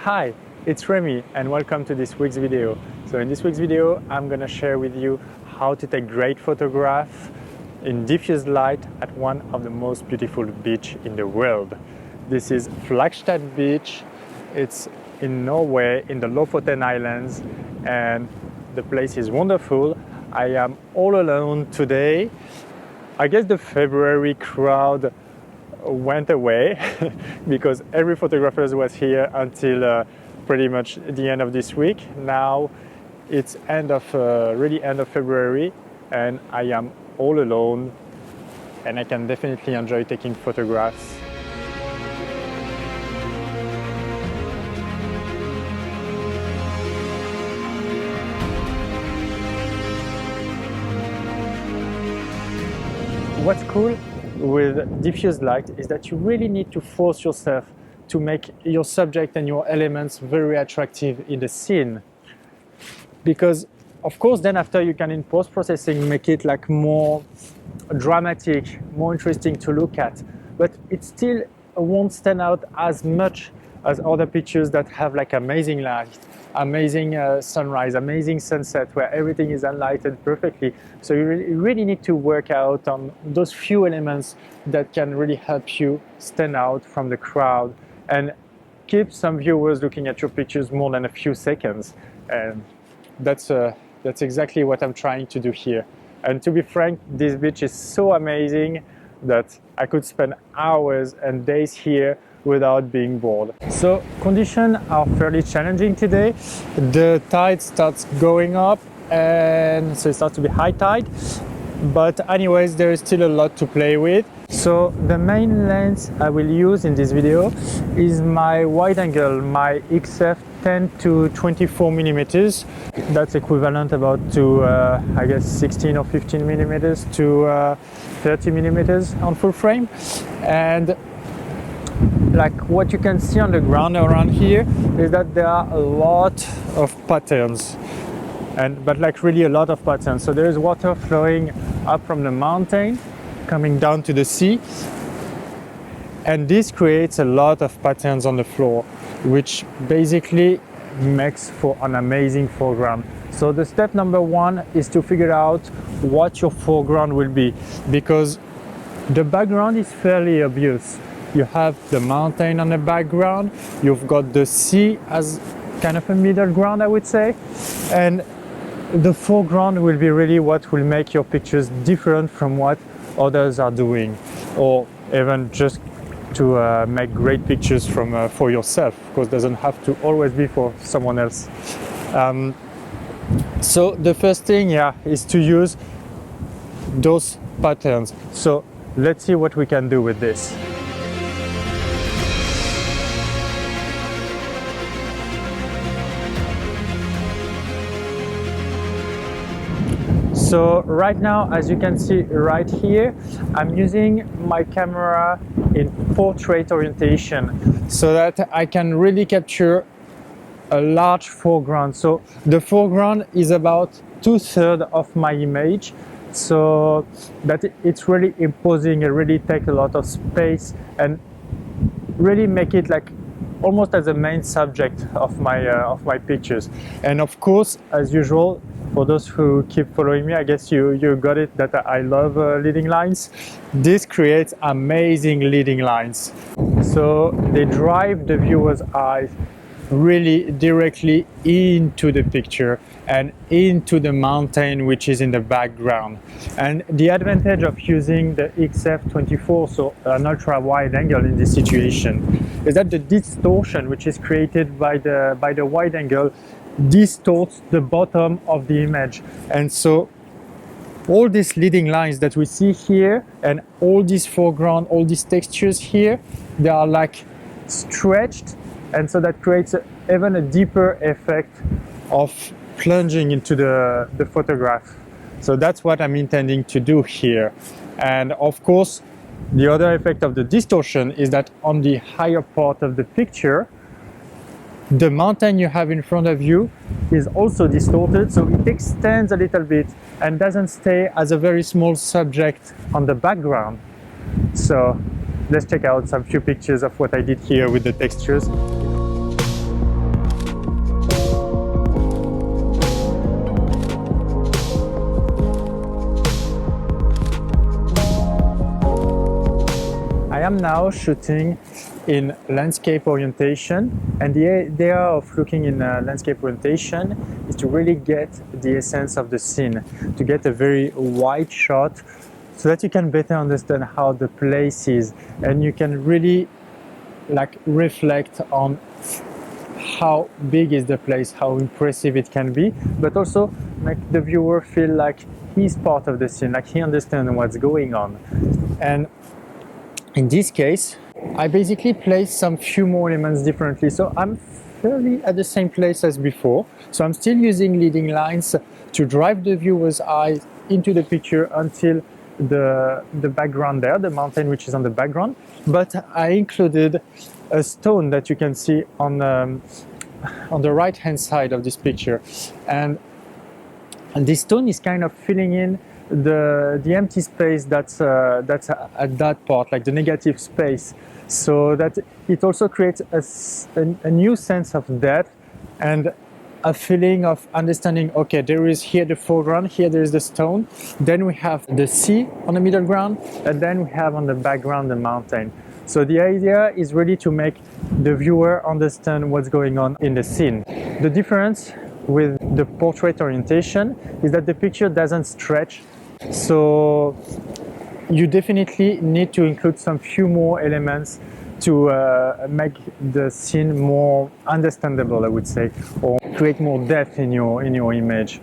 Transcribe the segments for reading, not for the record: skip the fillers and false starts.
Hi, it's Remy and welcome to this week's video. So in this week's video, I'm gonna share with you how to take great photographs in diffuse light at one of the most beautiful beaches in the world. This is Flagstad Beach. It's in Norway, in the Lofoten Islands, and the place is wonderful. I am all alone today. I guess the February crowd went away because every photographer was here until pretty much the end of this week. Now it's really end of February, and I am all alone, and I can definitely enjoy taking photographs. What's cool with diffuse light is that you really need to force yourself to make your subject and your elements very attractive in the scene, because of course then after you can in post-processing make it like more dramatic, more interesting to look at, but it still won't stand out as much as other pictures that have like amazing light, amazing sunrise, amazing sunset where everything is unlighted perfectly. So you really need to work out on those few elements that can really help you stand out from the crowd and keep some viewers looking at your pictures more than a few seconds. And that's exactly what I'm trying to do here. And to be frank, this beach is so amazing that I could spend hours and days here without being bored. So conditions are fairly challenging today. The tide starts going up, and so it starts to be high tide, but anyways there is still a lot to play with. So the main lens I will use in this video is my wide angle, my XF 10 to 24 millimeters. That's equivalent about to I guess 16 or 15 millimeters to 30 millimeters on full frame. And like what you can see on the ground around here is that there are a lot of patterns, but like really a lot of patterns. So there is water flowing up from the mountain coming down to the sea, and this creates a lot of patterns on the floor, which basically makes for an amazing foreground. So the step number one is to figure out what your foreground will be, because the background is fairly obvious. You have the mountain on the background, you've got the sea as kind of a middle ground, I would say, and the foreground will be really what will make your pictures different from what others are doing, or even just to make great pictures for yourself. Of course, it doesn't have to always be for someone else. So the first thing, is to use those patterns. So let's see what we can do with this. So right now, as you can see right here, I'm using my camera in portrait orientation so that I can really capture a large foreground. So the foreground is about 2/3 of my image, so that it's really imposing and really take a lot of space and really make it like almost as a main subject of my pictures. And of course, as usual, for those who keep following me, I guess you got it that I love leading lines. This creates amazing leading lines. So they drive the viewer's eyes really directly into the picture and into the mountain which is in the background. And the advantage of using the XF24, so an ultra wide angle in this situation, is that the distortion which is created by the wide angle distorts the bottom of the image. And so all these leading lines that we see here and all this foreground, all these textures here, they are like stretched, and so that creates even a deeper effect of plunging into the photograph. So that's what I'm intending to do here. And of course, the other effect of the distortion is that on the higher part of the picture, the mountain you have in front of you is also distorted, so it extends a little bit and doesn't stay as a very small subject on the background. So let's check out some few pictures of what I did here with the textures. now shooting in landscape orientation, and the idea of looking in landscape orientation is to really get the essence of the scene, to get a very wide shot so that you can better understand how the place is, and you can really like reflect on how big is the place, how impressive it can be, but also make the viewer feel like he's part of the scene, like he understands what's going on. And in this case, I basically placed some few more elements differently. So I'm fairly at the same place as before. So I'm still using leading lines to drive the viewer's eyes into the picture until the background there, the mountain which is on the background. But I included a stone that you can see on the right hand side of this picture. And this stone is kind of filling in the empty space that's at that part, like the negative space, so that it also creates a new sense of depth and a feeling of understanding, okay, there is here the foreground, here there is the stone, then we have the sea on the middle ground, and then we have on the background the mountain. So the idea is really to make the viewer understand what's going on in the scene. The difference with the portrait orientation is that the picture doesn't stretch, so you definitely need to include some few more elements to make the scene more understandable, I would say, or create more depth in your image,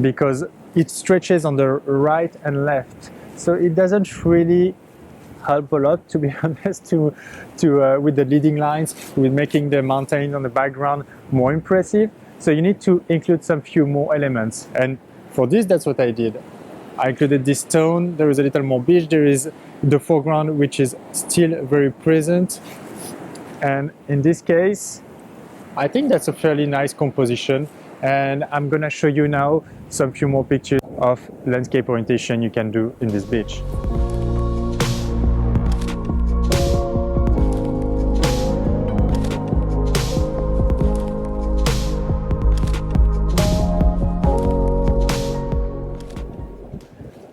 because it stretches on the right and left, so it doesn't really help a lot, to be honest, with the leading lines, with making the mountain on the background more impressive. So you need to include some few more elements, and for this, that's what I did. I included this stone, there is a little more beach, there is the foreground which is still very present, and in this case I think that's a fairly nice composition, and I'm gonna show you now some few more pictures of landscape orientation you can do in this beach.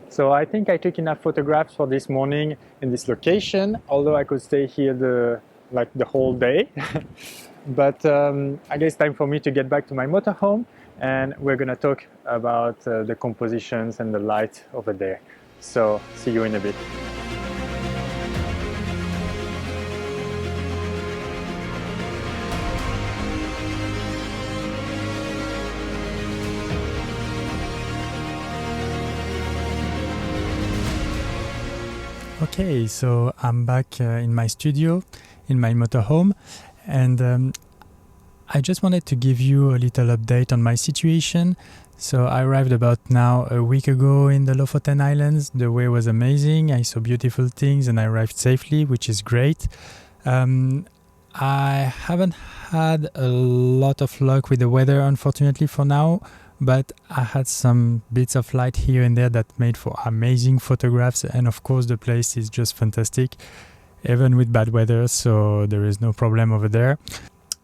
So I think I took enough photographs for this morning in this location, although I could stay here the whole day. But I guess it's time for me to get back to my motorhome, and we're gonna talk about the compositions and the light over there. So see you in a bit. Okay, so I'm back in my studio, in my motorhome, and I just wanted to give you a little update on my situation. So I arrived about now a week ago in the Lofoten Islands. The way was amazing, I saw beautiful things and I arrived safely, which is great. I haven't had a lot of luck with the weather, unfortunately, for now, but I had some bits of light here and there that made for amazing photographs, and of course the place is just fantastic even with bad weather, so there is no problem over there.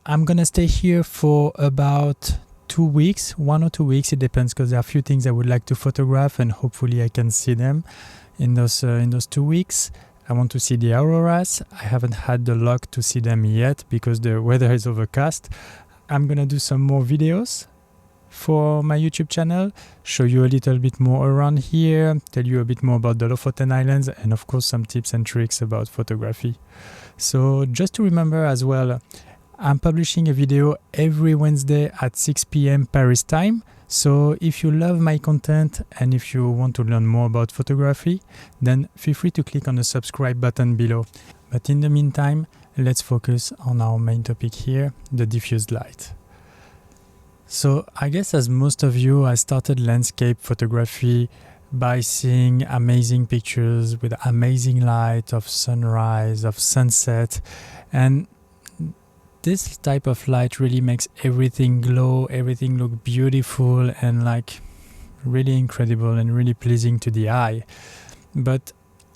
I'm gonna stay here for about 2 weeks, 1 or 2 weeks, it depends, because there are a few things I would like to photograph and hopefully I can see them in those 2 weeks. I want to see the auroras. I haven't had the luck to see them yet because the weather is overcast. I'm gonna do some more videos for my YouTube channel, show you a little bit more around here, tell you a bit more about the Lofoten Islands, and of course some tips and tricks about photography. So just to remember as well, I'm publishing a video every Wednesday at 6 p.m. Paris time. So if you love my content and if you want to learn more about photography, then feel free to click on the subscribe button below. But in the meantime, let's focus on our main topic here, the diffused light. So I guess as most of you, I started landscape photography by seeing amazing pictures with amazing light of sunrise, of sunset, and this type of light really makes everything glow, everything look beautiful and like really incredible and really pleasing to the eye. But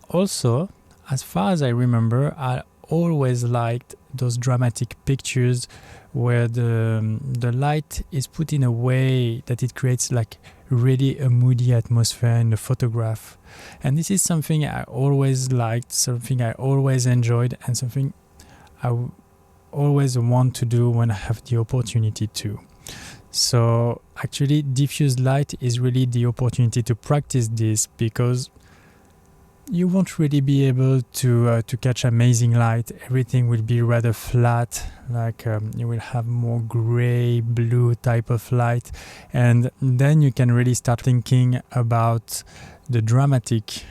also, as far as I remember, I always liked those dramatic pictures where the light is put in a way that it creates like really a moody atmosphere in the photograph. And this is something I always liked, something I always enjoyed, and something I always want to do when I have the opportunity to. So actually diffuse light is really the opportunity to practice this, because you won't really be able to catch amazing light. Everything will be rather flat, like you will have more gray, blue type of light, and then you can really start thinking about the dramatic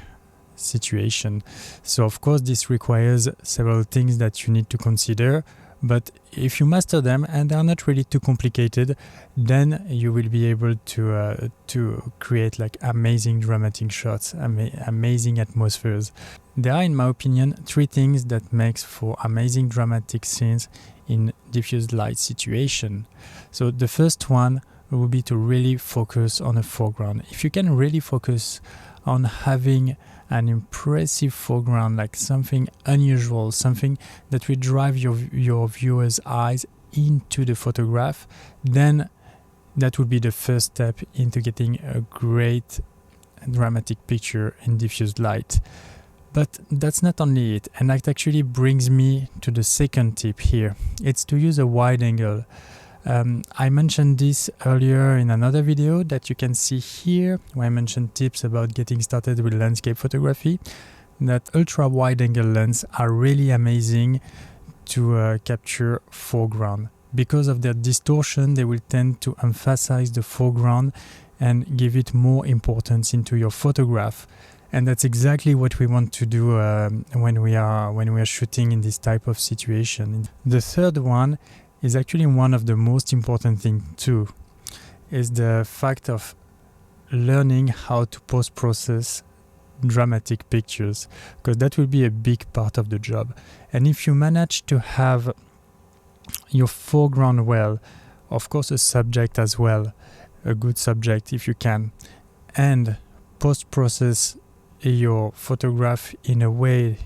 situation. So of course this requires several things that you need to consider, but if you master them and they are not really too complicated, then you will be able to create like amazing dramatic shots, amazing atmospheres. There are, in my opinion, 3 things that makes for amazing dramatic scenes in diffuse light situation. So the first one will be to really focus on a foreground. If you can really focus on having an impressive foreground, like something unusual, something that will drive your viewer's eyes into the photograph, then that would be the first step into getting a great dramatic picture in diffused light. But that's not only it, and that actually brings me to the second tip here. It's to use a wide angle. I mentioned this earlier in another video that you can see here, where I mentioned tips about getting started with landscape photography. That ultra wide angle lens are really amazing to capture foreground. Because of their distortion, they will tend to emphasize the foreground and give it more importance into your photograph. And that's exactly what we want to do when we are shooting in this type of situation. The third one is actually one of the most important things too, is the fact of learning how to post-process dramatic pictures, because that will be a big part of the job. And if you manage to have your foreground well, of course a subject as well, a good subject if you can, and post-process your photograph in a way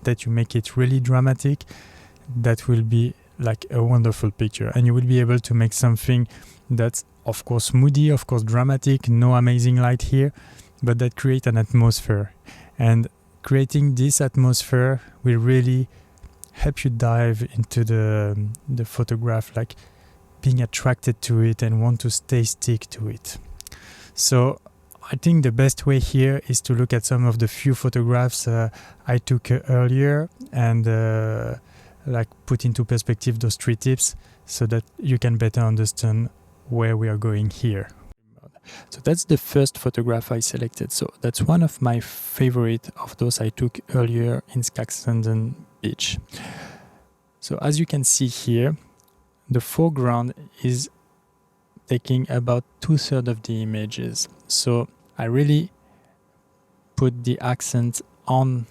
that you make it really dramatic, that will be like a wonderful picture, and you will be able to make something that's of course moody, of course dramatic, no amazing light here, but that create an atmosphere. And creating this atmosphere will really help you dive into the photograph, like being attracted to it and want to stick to it. So I think the best way here is to look at some of the few photographs I took earlier and like put into perspective those 3 tips so that you can better understand where we are going here. So that's the first photograph I selected. So that's one of my favorite of those I took earlier in Skagsanden Beach. So as you can see here, the foreground is taking about 2/3 of the images. So I really put the accent on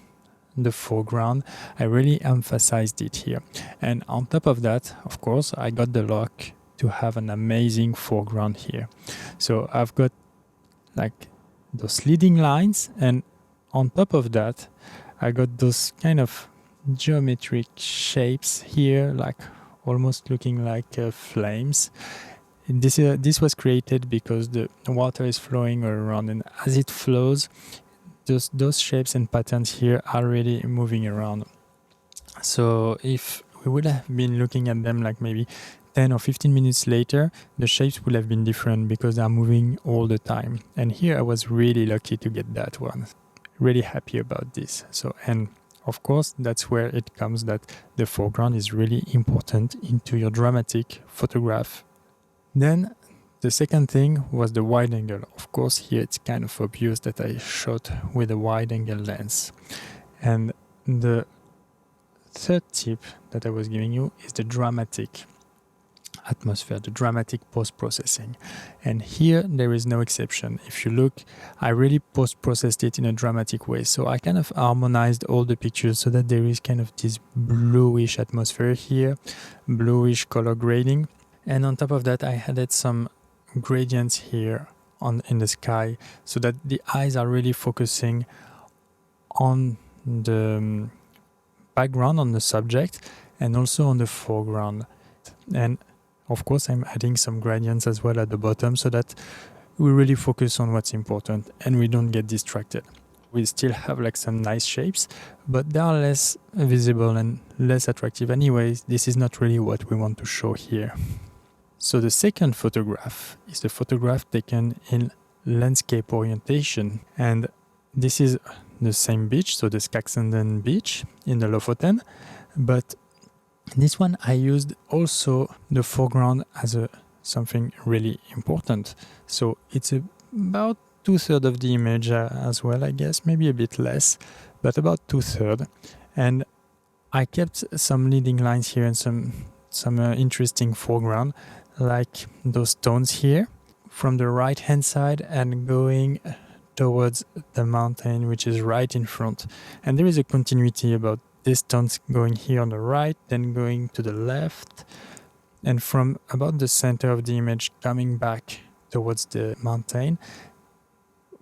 the foreground. I really emphasized it here. And on top of that, of course, I got the luck to have an amazing foreground here. So I've got like those leading lines, and on top of that, I got those kind of geometric shapes here, like almost looking like flames. And this was created because the water is flowing around, and as it flows, those shapes and patterns here are really moving around. So if we would have been looking at them like maybe 10 or 15 minutes later, the shapes would have been different because they are moving all the time. And here I was really lucky to get that one. Really happy about this. So, and of course, that's where it comes that the foreground is really important into your dramatic photograph. Then the second thing was the wide angle. Of course, here it's kind of obvious that I shot with a wide angle lens. And the third tip that I was giving you is the dramatic atmosphere, the dramatic post-processing. And here there is no exception. If you look, I really post-processed it in a dramatic way. So I kind of harmonized all the pictures so that there is kind of this bluish atmosphere here, bluish color grading. And on top of that, I added some gradients here in the sky so that the eyes are really focusing on the background, on the subject, and also on the foreground. And of course, I'm adding some gradients as well at the bottom so that we really focus on what's important and we don't get distracted. We still have like some nice shapes, but they are less visible and less attractive anyways. This is not really what we want to show here. So the second photograph is the photograph taken in landscape orientation, and this is the same beach, so the Skaksanden beach in the Lofoten, but this one I used also the foreground as something really important. So it's about 2/3 of the image as well, I guess, maybe a bit less, but about 2/3. And I kept some leading lines here and some interesting foreground, like those stones here from the right hand side and going towards the mountain, which is right in front. And there is a continuity about these stones going here on the right, then going to the left, and from about the center of the image coming back towards the mountain,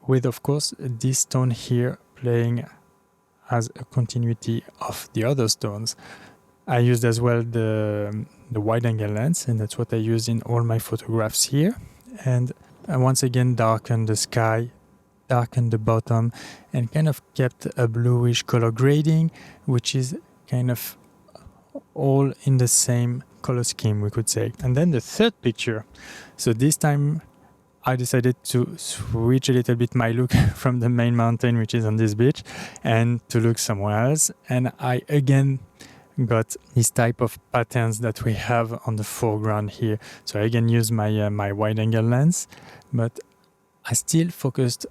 with of course this stone here playing as a continuity of the other stones. I used as well the wide angle lens, and that's what I use in all my photographs here. And I once again darkened the sky, darkened the bottom, and kind of kept a bluish color grading, which is kind of all in the same color scheme, we could say. And then the third picture. So this time I decided to switch a little bit my look from the main mountain, which is on this beach, and to look somewhere else. And I again got this type of patterns that we have on the foreground here. So I again use my my wide angle lens, but I still focused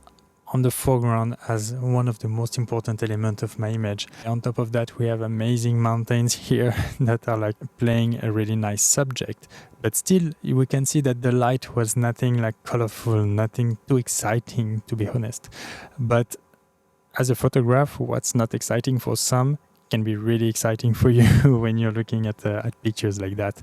on the foreground as one of the most important elements of my image. On top of that, we have amazing mountains here that are like playing a really nice subject. But still, we can see that the light was nothing like colorful, nothing too exciting, to be honest. But as a photograph, what's not exciting for some can be really exciting for you when you're looking at pictures like that.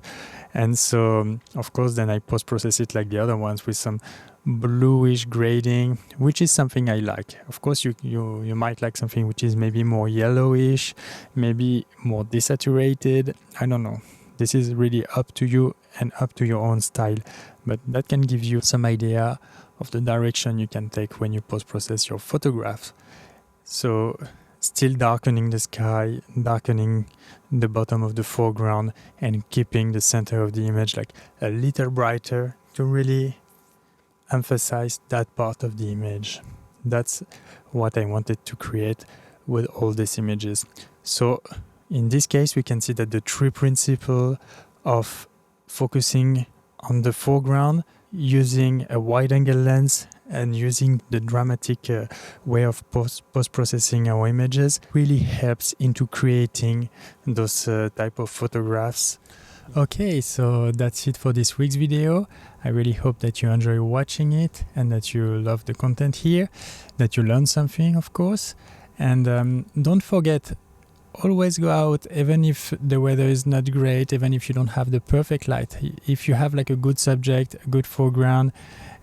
And so, of course, then I post-process it like the other ones with some bluish grading, which is something I like. Of course, you might like something which is maybe more yellowish, maybe more desaturated. I don't know. This is really up to you and up to your own style. But that can give you some idea of the direction you can take when you post-process your photographs. So still darkening the sky, darkening the bottom of the foreground, and keeping the center of the image like a little brighter to really emphasize that part of the image. That's what I wanted to create with all these images. So in this case, we can see that the true principle of focusing on the foreground, using a wide angle lens and using the dramatic way of post-processing our images really helps into creating those type of photographs. Okay, so that's it for this week's video. I really hope that you enjoy watching it and that you love the content here, that you learn something, of course. And don't forget, always go out, even if the weather is not great, even if you don't have the perfect light. If you have like a good subject, a good foreground,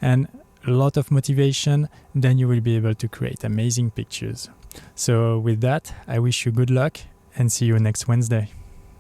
and a lot of motivation, then you will be able to create amazing pictures. So with that, I wish you good luck and see you next Wednesday.